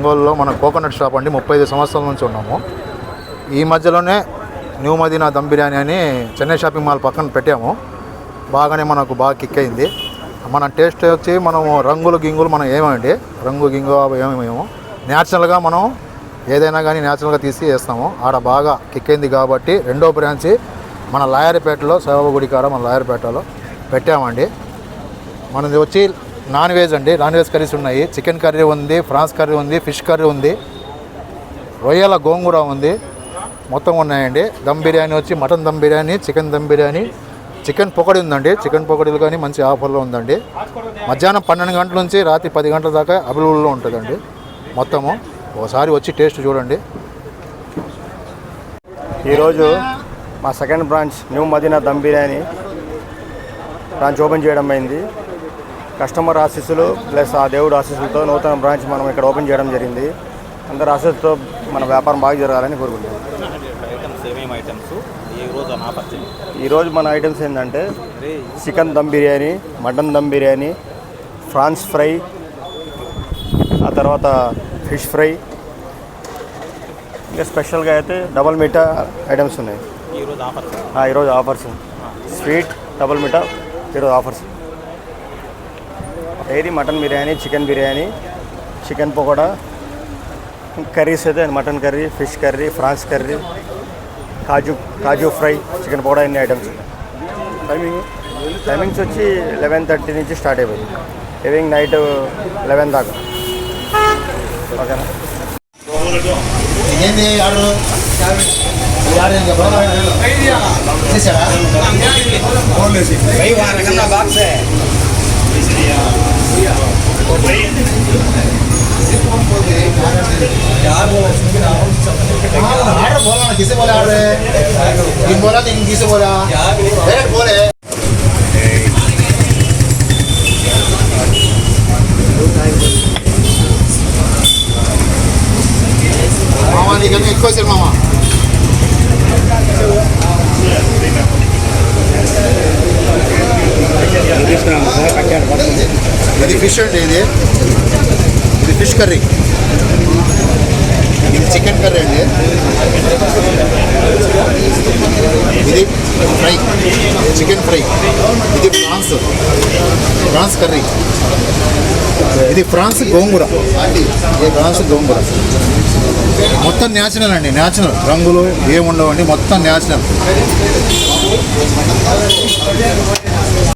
ఒంగోలులో మన coconut shop అండి. 35 సంవత్సరాల నుంచి ఉన్నాము. ఈ మధ్యలోనే న్యూ మదీనా దమ్ బిర్యానీ అని చెన్నై షాపింగ్ మాల్ పక్కన పెట్టాము. బాగానే మనకు బాగా కిక్ అయింది. మన టేస్ట్ వచ్చి మనం రంగులు గింగులు మనం ఏమండి రంగు గింగు ఏమేమో న్యాచురల్గా మనం ఏదైనా కానీ న్యాచురల్గా తీసి వేస్తాము. ఆడ బాగా కిక్ అయింది కాబట్టి రెండో బ్రాంచి మన లాయర్పేటలో సేవగుడి కాడ మన లాయర్పేటలో పెట్టామండి. మనది వచ్చి నాన్ వెజ్ అండి. నాన్ వెజ్ కర్రీస్ ఉన్నాయి. చికెన్ కర్రీ ఉంది, ఫ్రాన్స్ కర్రీ ఉంది, ఫిష్ కర్రీ ఉంది, రొయ్యల గోంగూర ఉంది, మొత్తం ఉన్నాయండి. దమ్ బిర్యానీ వచ్చి mutton dum biryani, chicken dum biryani, chicken pakodi ఉందండి. చికెన్ పొకడీలు కానీ మంచి ఆఫర్లో ఉందండి. మధ్యాహ్నం 12 గంటల నుంచి రాత్రి 10 గంటల దాకా అవైలబుల్లో ఉంటుందండి. మొత్తము ఒకసారి వచ్చి టేస్ట్ చూడండి. ఈరోజు మా second branch new Madina dum biryani branch open చేయడం అయింది. కస్టమర్ ఆశీస్సులు ప్లస్ ఆ దేవుడు ఆశీస్సులతో నూతన బ్రాంచ్ మనం ఇక్కడ ఓపెన్ చేయడం జరిగింది. అందరి ఆశీస్సులతో మన వ్యాపారం బాగా జరగాలని కోరుకుంటున్నాం. ఈరోజు మన ఐటమ్స్ ఏంటంటే chicken dum biryani, mutton dum biryani, prawns fry, ఆ తర్వాత ఫిష్ ఫ్రై, ఇంకా స్పెషల్గా అయితే డబల్ మీఠా ఐటమ్స్ ఉన్నాయి. ఈరోజు ఆఫర్స్ స్వీట్ డబల్ మీఠా ఈరోజు ఆఫర్స్. డైరీ mutton biryani, chicken biryani, chicken pakoda, curries అయితే mutton curry, fish curry, prawns curry, kaju fry, chicken pakoda అన్ని ఐటమ్స్ ఉన్నాయి. టైమింగ్స్ వచ్చి 11:30 నుంచి స్టార్ట్ అయిపోయింది. ఈవినింగ్ నైట్ 11 దాకా. ఓకేనా? किसे बोला इन बोला तो किसे बोला डायरेक्ट बोले मामा निकलने ఎక్కువ సేపు మామా ఇది ఫిష్ అండి. ఇది ఫిష్ కర్రీ, ఇది చికెన్ కర్రీ అండి, ఇది ఫ్రై చికెన్ ఫ్రై, ఇది ఫ్రాన్స్ కర్రీ, ఇది ఫ్రాన్స్ గోంగూర, ఇది ఫ్రాన్స్ గోంగూర. మొత్తం న్యాచురల్ అండి. న్యాచురల్ రంగులు ఏముండవండి, మొత్తం న్యాచురల్.